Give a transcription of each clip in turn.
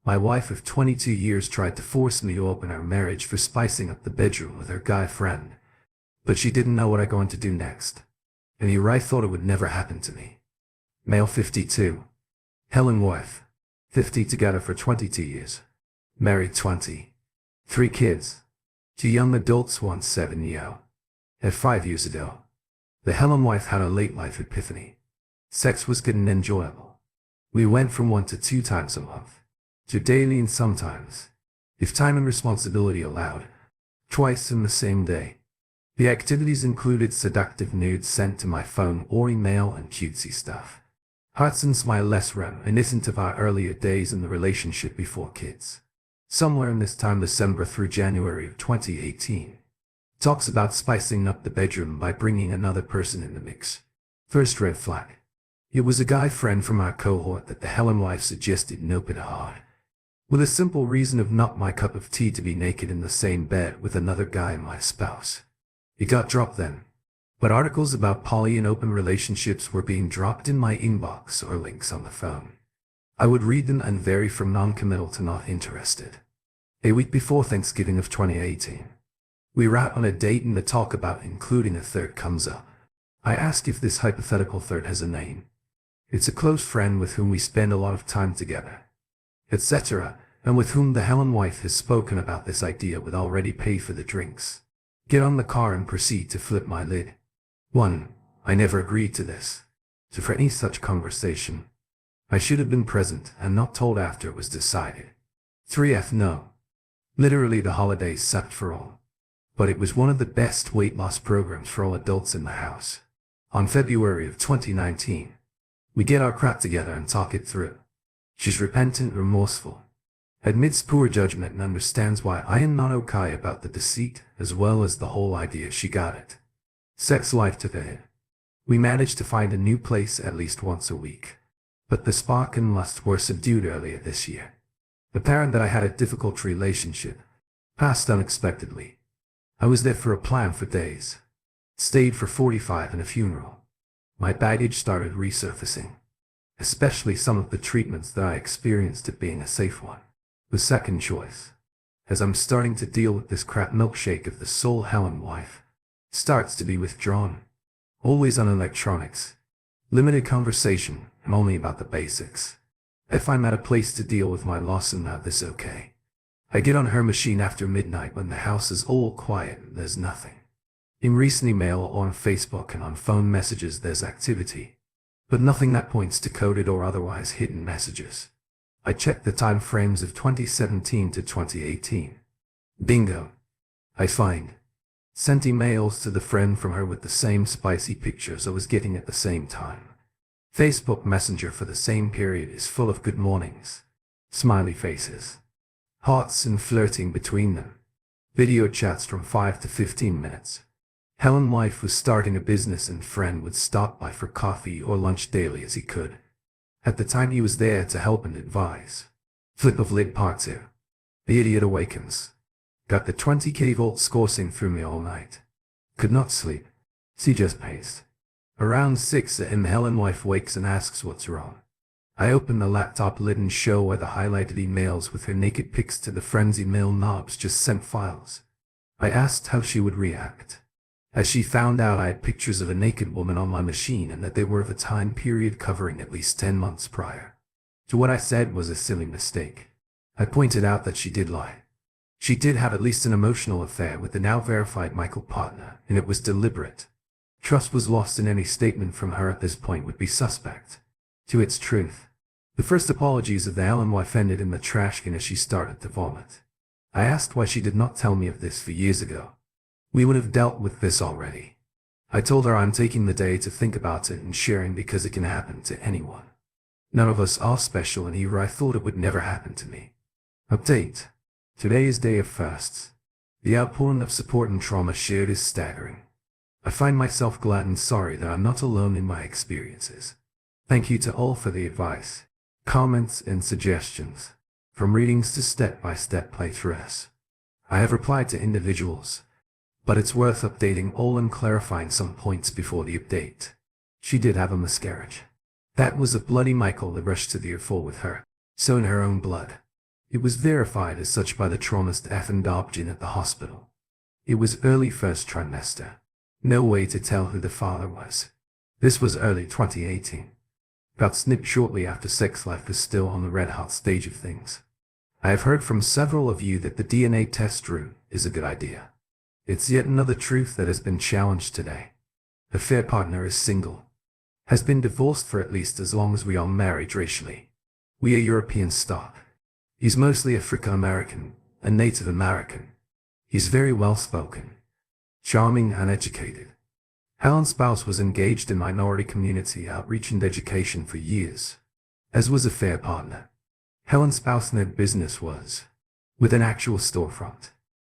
My wife of 22 years tried to force me to open our marriage for spicing up the bedroom with her guy friend. But she didn't know what I'm going to do next. And I thought it would never happen to me. Male 52. Helen wife. 50 together for 22 years. Married 20. 3 kids. 2 young adults, 1 7-year-old. Had 5 years ago. The Helen wife had a late life epiphany. Sex was good and enjoyable. We went from 1 to 2 times a month, to daily and sometimes, if time and responsibility allowed, twice in the same day. The activities included seductive nudes sent to my phone or email and cutesy stuff. Hearts and smile less reminiscent of our earlier days in the relationship before kids. Somewhere in this time, December through January of 2018. Talks about spicing up the bedroom by bringing another person in the mix. First red flag. It was a guy friend from our cohort that the Helen wife suggested nope it hard. With a simple reason of not my cup of tea to be naked in the same bed with another guy and my spouse. It got dropped then. But articles about poly and open relationships were being dropped in my inbox or links on the phone. I would read them and vary from non-committal to not interested. A week before Thanksgiving of 2018. We were out on a date and the talk about including a third comes up. I asked if this hypothetical third has a name. It's a close friend with whom we spend a lot of time together, etc., and with whom the Helen wife has spoken about this idea would already pay for the drinks. Get on the car and proceed to flip my lid. 1. I never agreed to this. So for any such conversation, I should have been present and not told after it was decided. 3F no. Literally the holidays sucked for all. But it was one of the best weight loss programs for all adults in the house. On February of 2019, we get our crap together and talk it through. She's repentant, remorseful, admits poor judgment and understands why I am not okay about the deceit as well as the whole idea she got it. Sex life took a hit. We managed to find a new place at least once a week. But the spark and lust were subdued earlier this year. Apparent that I had a difficult relationship. Passed unexpectedly. I was there for a plan for days. Stayed for 45 and a funeral. My baggage started resurfacing. Especially some of the treatments that I experienced at being a safe one. The second choice, as I'm starting to deal with this crap milkshake of the soul Helen wife, starts to be withdrawn. Always on electronics. Limited conversation, and only about the basics. If I'm at a place to deal with my loss and have this okay. I get on her machine after midnight when the house is all quiet and there's nothing. In recent email or on Facebook and on phone messages there's activity. But nothing that points to coded or otherwise hidden messages. I check the time frames of 2017 to 2018. Bingo. I find. Sent emails to the friend from her with the same spicy pictures I was getting at the same time. Facebook Messenger for the same period is full of good mornings. Smiley faces. Hearts and flirting between them. Video chats from 5 to 15 minutes. Helen wife was starting a business and friend would stop by for coffee or lunch daily as he could. At the time he was there to help and advise. Flip of lid part 2. The idiot awakens. Got the 20k volts coursing through me all night. Could not sleep. She just paced. Around 6 a.m. Helen wife wakes and asks what's wrong. I open the laptop lid and show her the highlighted emails with her naked pics to the friend's email knobs just sent files. I asked how she would react. As she found out I had pictures of a naked woman on my machine and that they were of a time period covering at least 10 months prior. To what I said was a silly mistake. I pointed out that she did lie. She did have at least an emotional affair with the now verified Michael partner, and it was deliberate. Trust was lost, and any statement from her at this point would be suspect. To its truth. The first apologies of the Helen wife ended in the trash can as she started to vomit. I asked why she did not tell me of this for years ago. We would have dealt with this already. I told her I'm taking the day to think about it and sharing because it can happen to anyone. None of us are special, and I thought it would never happen to me. Update. Today is day of firsts. The outpouring of support and trauma shared is staggering. I find myself glad and sorry that I'm not alone in my experiences. Thank you to all for the advice, comments, and suggestions, from readings to step-by-step playthroughs. I have replied to individuals, but it's worth updating all and clarifying some points before the update. She did have a miscarriage. That was a bloody Michael that rushed to the full with her, so in her own blood. It was verified as such by the traumast ethnographer at the hospital. It was early first trimester. No way to tell who the father was. This was early 2018. Got snipped shortly after sex life was still on the red-hot stage of things. I have heard from several of you that the DNA test route is a good idea. It's yet another truth that has been challenged today. The affair partner is single. Has been divorced for at least as long as we are married racially. We are European stock. He's mostly African American, a Native American. He's very well spoken, charming and educated. Helen's spouse was engaged in minority community outreach and education for years, as was a affair partner. Helen's spouse net business was, with an actual storefront.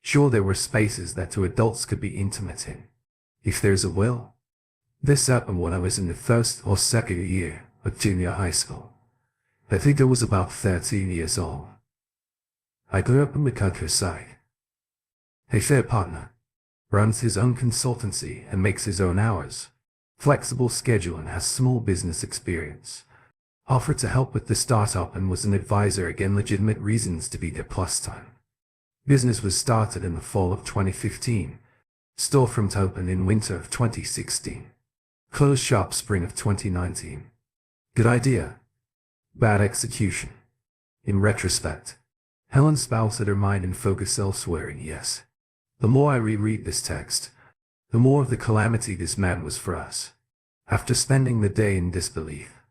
Sure, there were spaces that two adults could be intimate in, if there's a will. This happened when I was in the first or second year of junior high school. I think I was about 13 years old. I grew up in the countryside. A fair partner runs his own consultancy and makes his own hours, flexible schedule, and has small business experience. Offered to help with the startup and was an advisor, again legitimate reasons to be there plus time. Business was started in the fall of 2015. Storefront opened in winter of 2016. Closed shop spring of 2019. Good idea. Bad execution. In retrospect, Helen's spouse had her mind and focus elsewhere, and yes, the more I reread this text, the more of the calamity this man was for us. After spending the day in disbelief,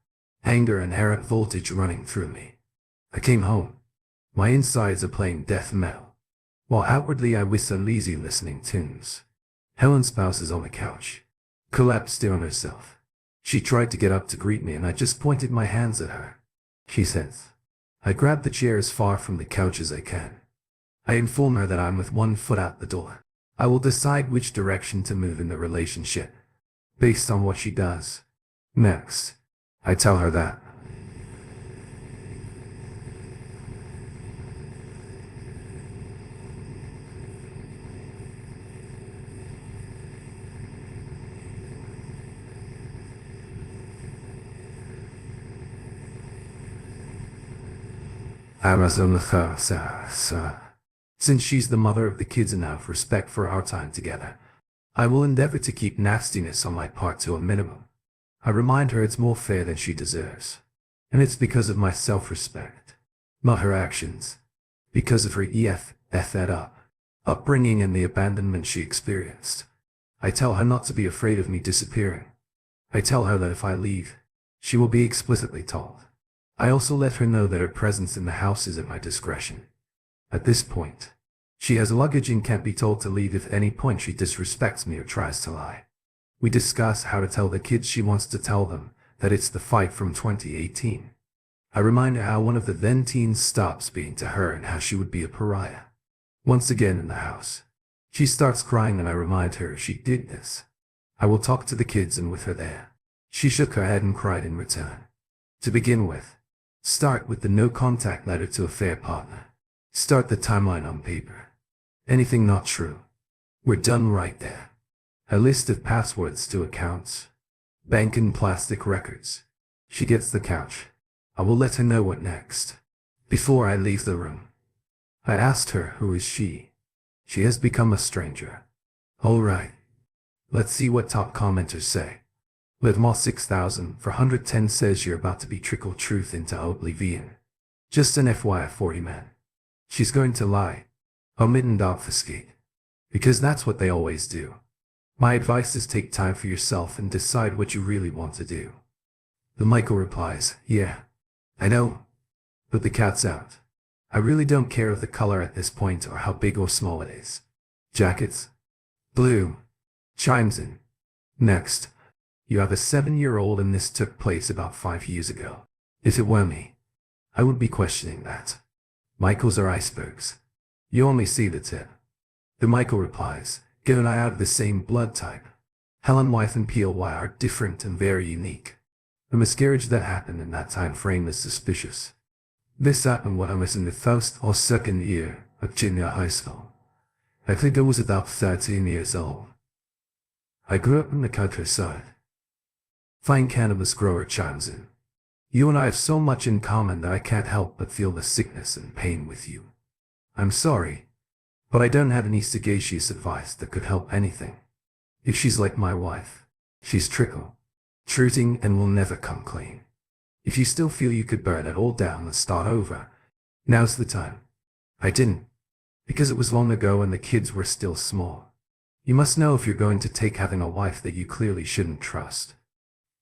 anger and errant voltage running through me, I came home. My insides are playing death metal, while outwardly I whistle lazy listening tunes. Helen's spouse is on the couch, collapsed on herself. She tried to get up to greet me and I just pointed my hands at her. She says. I grab the chair as far from the couch as I can. I inform her that I'm with one foot out the door. I will decide which direction to move in the relationship, based on what she does. Next, I tell her that since she's the mother of the kids and out of respect for our time together, I will endeavor to keep nastiness on my part to a minimum. I remind her it's more fair than she deserves, and it's because of my self-respect, not her actions, because of her upbringing and the abandonment she experienced. I tell her not to be afraid of me disappearing. I tell her that if I leave, she will be explicitly told. I also let her know that her presence in the house is at my discretion. At this point, she has luggage and can't be told to leave if at any point she disrespects me or tries to lie. We discuss how to tell the kids she wants to tell them that it's the fight from 2018. I remind her how one of the then teens stops being to her and how she would be a pariah. Once again in the house, she starts crying and I remind her if she did this, I will talk to the kids and with her there. She shook her head and cried in return. To begin with, start with the no contact letter to a fair partner. Start the timeline on paper. Anything not true. We're done right there. A list of passwords to accounts. Bank and plastic records. She gets the couch. I will let her know what next. Before I leave the room, I asked her who is she. She has become a stranger. All right. Let's see what top commenters say. Lidmall 6000 for 110 says you're about to be trickle truth into oblivion. Just an FYI for you, man. She's going to lie, omit and obfuscate, because that's what they always do. My advice is take time for yourself and decide what you really want to do. The Michael replies, yeah, I know, but the cat's out. I really don't care of the color at this point or how big or small it is. Jackets? Blue. Chimes in. Next. You have a 7-year-old and this took place about 5 years ago. If it were me, I would be questioning that. Michaels are icebergs. You only see the tip. The Michael replies, Gil and I are the same blood type. Helen, wife and PLY are different and very unique. The miscarriage that happened in that time frame is suspicious. This happened when I was in the first or second year of junior high school. I think I was about 13 years old. I grew up in the countryside. Fine cannabis grower chimes in. You and I have so much in common that I can't help but feel the sickness and pain with you. I'm sorry, but I don't have any sagacious advice that could help anything. If she's like my wife, she's trickle, treating, and will never come clean. If you still feel you could burn it all down and start over, now's the time. I didn't, because it was long ago and the kids were still small. You must know if you're going to take having a wife that you clearly shouldn't trust.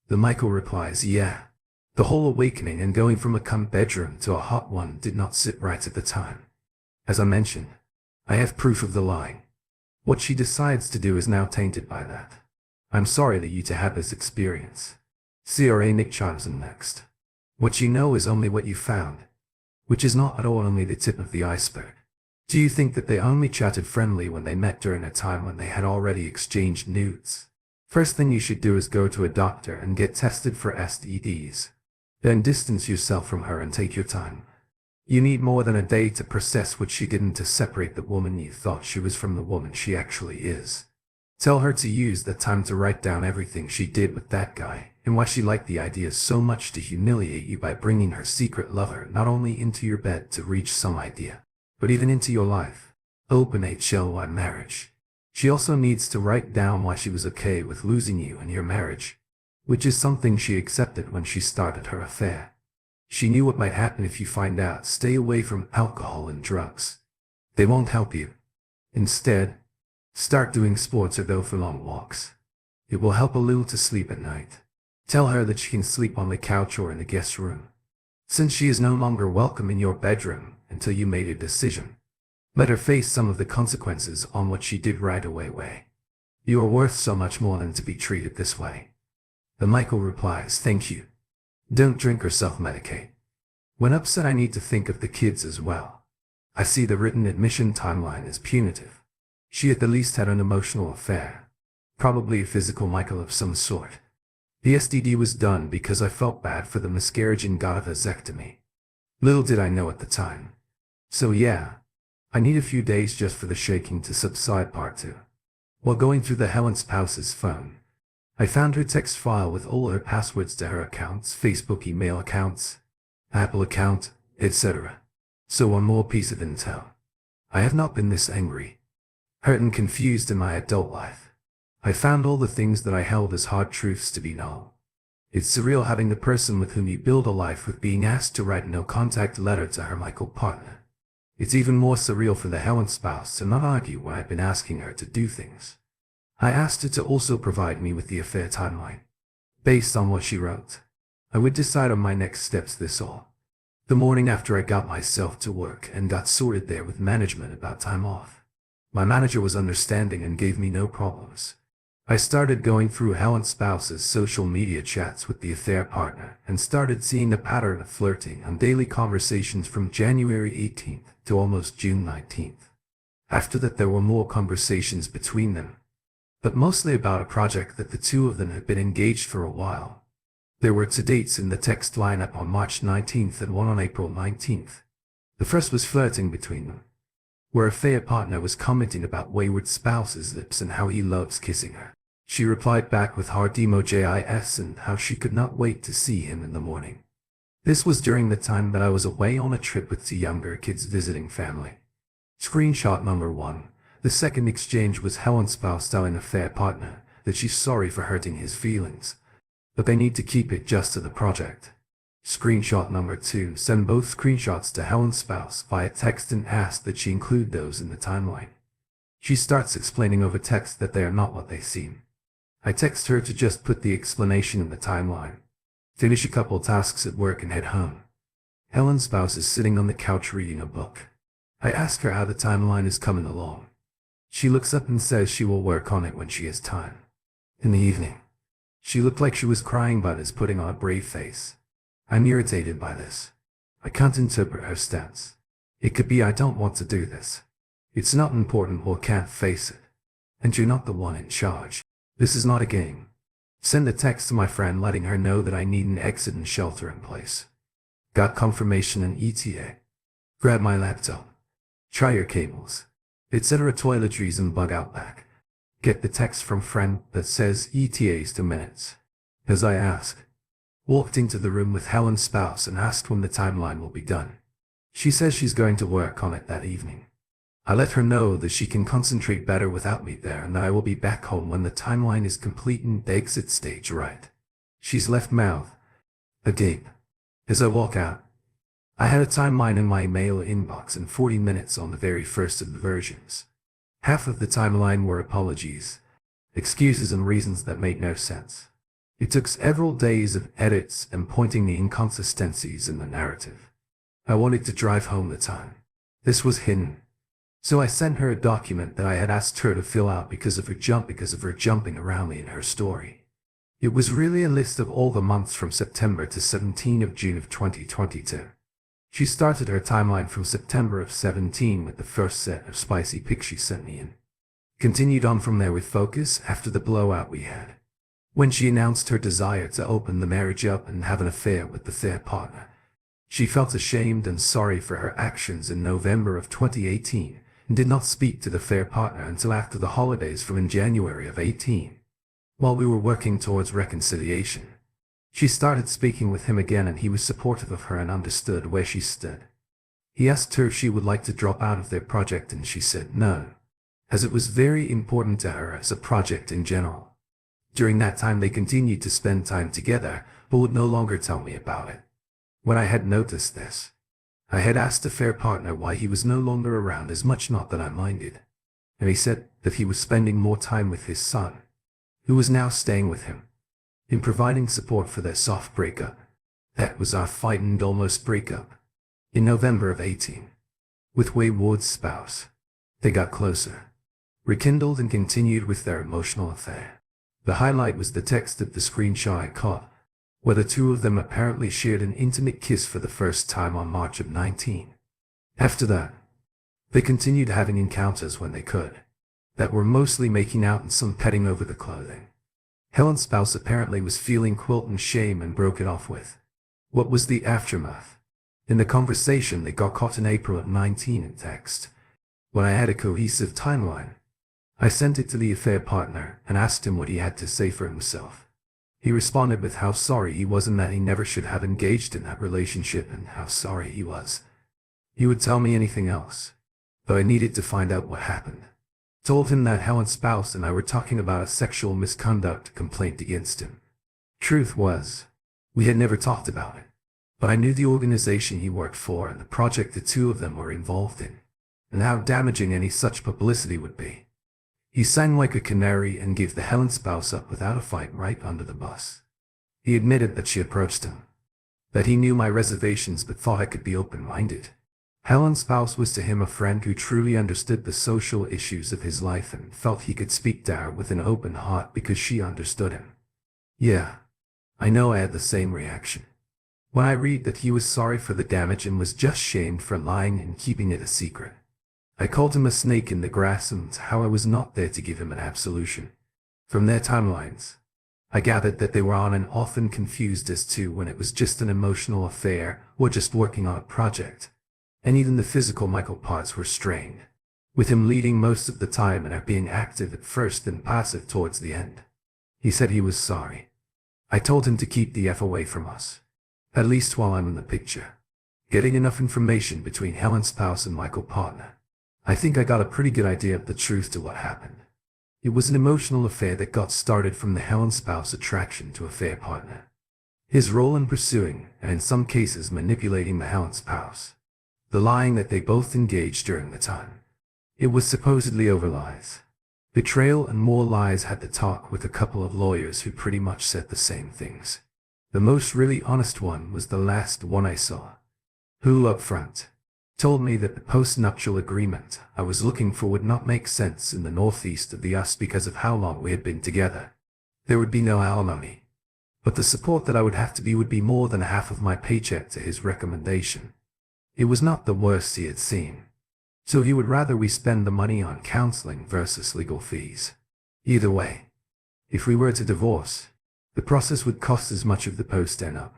The Michael replies, yeah. The whole awakening and going from a cum bedroom to a hot one did not sit right at the time. As I mentioned, I have proof of the lying. What she decides to do is now tainted by that. I'm sorry that you two had this experience. CRA Nick chimes in next. What you know is only what you found, which is not at all only the tip of the iceberg. Do you think that they only chatted friendly when they met during a time when they had already exchanged nudes? First thing you should do is go to a doctor and get tested for STDs. Then distance yourself from her and take your time. You need more than a day to process what she did and to separate the woman you thought she was from the woman she actually is. Tell her to use that time to write down everything she did with that guy, and why she liked the idea so much to humiliate you by bringing her secret lover not only into your bed to reach some idea, but even into your life. Open HLY marriage. She also needs to write down why she was okay with losing you in your marriage, which is something she accepted when she started her affair. She knew what might happen if you find out. Stay away from alcohol and drugs. They won't help you. Instead, start doing sports or go for long walks. It will help a little to sleep at night. Tell her that she can sleep on the couch or in the guest room, since she is no longer welcome in your bedroom until you made a decision. Let her face some of the consequences on what she did right away. You are worth so much more than to be treated this way. The Michael replies, thank you. Don't drink or self-medicate. When upset, I need to think of the kids as well. I see the written admission timeline as punitive. She at the least had an emotional affair. Probably a physical Michael of some sort. The STD was done because I felt bad for the miscarriage and got a vasectomy. Little did I know at the time. So yeah, I need a few days just for the shaking to subside. Part 2. While going through the Helen spouse's phone, I found her text file with all her passwords to her accounts, Facebook email accounts, Apple account, etc. So one more piece of intel. I have not been this angry, hurt and confused in my adult life. I found all the things that I held as hard truths to be null. It's surreal having the person with whom you build a life with being asked to write a no-contact letter to her Michael partner. It's even more surreal for the Helen spouse to not argue when I've been asking her to do things. I asked her to also provide me with the affair timeline. Based on what she wrote, I would decide on my next steps. This all. The morning after I got myself to work and got sorted there with management about time off. My manager was understanding and gave me no problems. I started going through Helen's spouse's social media chats with the affair partner and started seeing a pattern of flirting on daily conversations from January 18th to almost June 19th. After that, there were more conversations between them, but mostly about a project that the two of them had been engaged for a while. There were two dates in the text lineup on March 19th and one on April 19th. The first was flirting between them, where affair partner was commenting about wayward spouse's lips and how he loves kissing her. She replied back with heart emojis and how she could not wait to see him in the morning. This was during the time that I was away on a trip with two younger kids visiting family. Screenshot number 1. The second exchange was Helen's spouse telling affair partner that she's sorry for hurting his feelings, but they need to keep it just to the project. Screenshot number 2. Send both screenshots to Helen's spouse via text and ask that she include those in the timeline. She starts explaining over text that they are not what they seem. I text her to just put the explanation in the timeline, finish a couple tasks at work and head home. Helen's spouse is sitting on the couch reading a book. I ask her how the timeline is coming along. She looks up and says she will work on it when she has time. In the evening, she looked like she was crying but is putting on a brave face. I'm irritated by this. I can't interpret her stance. It could be I don't want to do this. It's not important or can't face it. And you're not the one in charge. This is not a game. Send a text to my friend letting her know that I need an exit and shelter in place. Got confirmation in ETA. Grab my laptop. Try your cables. Etc. Toiletries and bug out back. Get the text from friend that says ETA's 2 minutes. As I ask, walked into the room with Helen's spouse and asked when the timeline will be done. She says she's going to work on it that evening. I let her know that she can concentrate better without me there and that I will be back home when the timeline is complete and the exit stage right. She's left mouth agape as I walk out. I had a timeline in my email inbox and 40 minutes on the very first of the versions. Half of the timeline were apologies, excuses and reasons that made no sense. It took several days of edits and pointing the inconsistencies in the narrative. I wanted to drive home the time. This was hidden. So I sent her a document that I had asked her to fill out because of her jumping around me in her story. It was really a list of all the months from September to 17 of June of 2022. She started her timeline from September of 17 with the first set of spicy pics she sent me in. Continued on from there with focus after the blowout we had. When she announced her desire to open the marriage up and have an affair with the third partner, she felt ashamed and sorry for her actions in November of 2018 and did not speak to the third partner until after the holidays from in January of 18. While we were working towards reconciliation, she started speaking with him again and he was supportive of her and understood where she stood. He asked her if she would like to drop out of their project and she said no, as it was very important to her as a project in general. During that time they continued to spend time together, but would no longer tell me about it. When I had noticed this, I had asked the fair partner why he was no longer around as much, not that I minded, and he said that he was spending more time with his son, who was now staying with him, in providing support for their soft breakup. That was our fight and almost breakup. In November of 18, with Wayward's spouse, they got closer, rekindled and continued with their emotional affair. The highlight was the text of the screenshot I caught, where the two of them apparently shared an intimate kiss for the first time on March of 19. After that, they continued having encounters when they could, that were mostly making out and some petting over the clothing. Helen's spouse apparently was feeling guilt and shame and broke it off with. What was the aftermath? In the conversation they got caught in April at 19 in text. When I had a cohesive timeline, I sent it to the affair partner and asked him what he had to say for himself. He responded with how sorry he was and that he never should have engaged in that relationship and how sorry he was. He would tell me anything else, though I needed to find out what happened. Told him that Helen's spouse and I were talking about a sexual misconduct complaint against him. Truth was, we had never talked about it, but I knew the organization he worked for and the project the two of them were involved in, and how damaging any such publicity would be. He sang like a canary and gave the Helen spouse up without a fight right under the bus. He admitted that she approached him, that he knew my reservations but thought I could be open-minded. Helen's spouse was to him a friend who truly understood the social issues of his life and felt he could speak to her with an open heart because she understood him. Yeah, I know I had the same reaction. When I read that he was sorry for the damage and was just shamed for lying and keeping it a secret, I called him a snake in the grass and how I was not there to give him an absolution. From their timelines, I gathered that they were on and often confused as to when it was just an emotional affair or just working on a project. And even the physical Michael parts were strained, with him leading most of the time and her being active at first and passive towards the end. He said he was sorry. I told him to keep the F away from us, at least while I'm in the picture. Getting enough information between Helen's spouse and Michael partner, I think I got a pretty good idea of the truth to what happened. It was an emotional affair that got started from the Helen spouse attraction to a fair partner. His role in pursuing, and in some cases manipulating the Helen spouse. The lying that they both engaged during the time. It was supposedly over lies. Betrayal and more lies. Had to talk with a couple of lawyers who pretty much said the same things. The most really honest one was the last one I saw, who up front told me that the post-nuptial agreement I was looking for would not make sense in the northeast of the US because of how long we had been together. There would be no alimony, but the support that I would have to be would be more than half of my paycheck to his recommendation. It was not the worst he had seen, so he would rather we spend the money on counseling versus legal fees. Either way, if we were to divorce, the process would cost as much of the post-nup,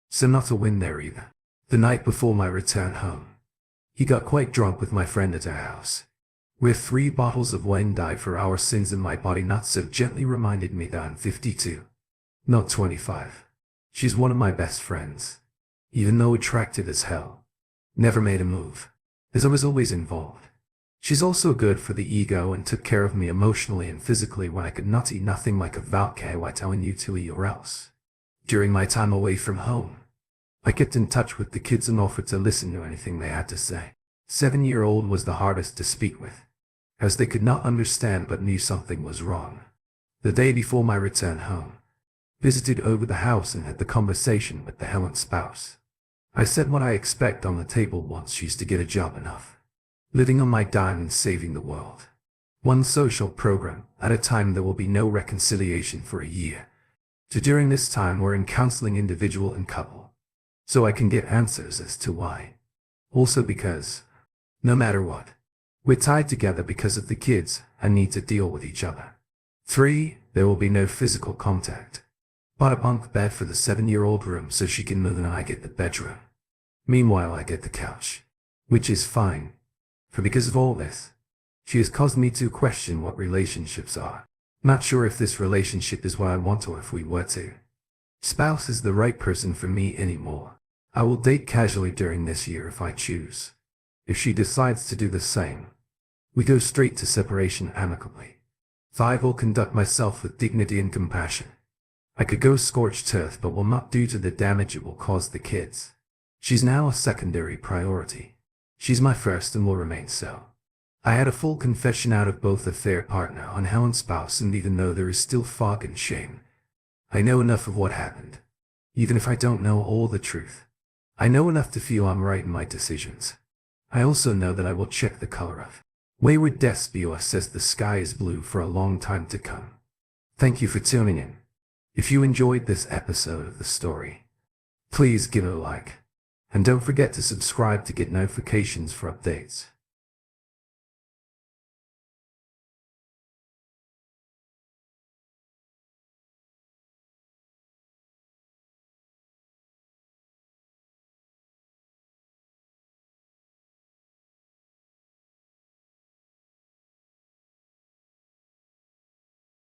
so not a win there either. The night before my return home, he got quite drunk with my friend at our house, where 3 bottles of wine died for our sins and my body not so gently reminded me that I'm 52, not 25. She's one of my best friends. Even though attractive as hell. Never made a move, as I was always involved. She's also good for the ego and took care of me emotionally and physically when I could not eat nothing like a Valkyrie telling you to eat or else. During my time away from home, I kept in touch with the kids and offered to listen to anything they had to say. 7-year-old was the hardest to speak with, as they could not understand but knew something was wrong. The day before my return home, visited over the house and had the conversation with the Helen's spouse. I said what I expect on the table once she's to get a job enough. Living on my dime and saving the world. One social program at a time. There will be no reconciliation for a year. So during this time we're in counseling individual and couple. So I can get answers as to why. Also because, no matter what, we're tied together because of the kids and need to deal with each other. 3. There will be no physical contact. Bought a bunk bed for the 7-year-old room so she can move and I get the bedroom. Meanwhile I get the couch. Which is fine. For because of all this, she has caused me to question what relationships are. Not sure if this relationship is what I want or if we were to. Spouse is the right person for me anymore. I will date casually during this year if I choose. If she decides to do the same, we go straight to separation amicably. 5. Will conduct myself with dignity and compassion. I could go scorched earth but will not due to the damage it will cause the kids. She's now a secondary priority. She's my first and will remain so. I had a full confession out of both the fair partner on Helen's spouse, and even though there is still fog and shame, I know enough of what happened. Even if I don't know all the truth, I know enough to feel I'm right in my decisions. I also know that I will check the color of Wayward Despio says the sky is blue for a long time to come. Thank you for tuning in. If you enjoyed this episode of the story, please give it a like. And don't forget to subscribe to get notifications for updates.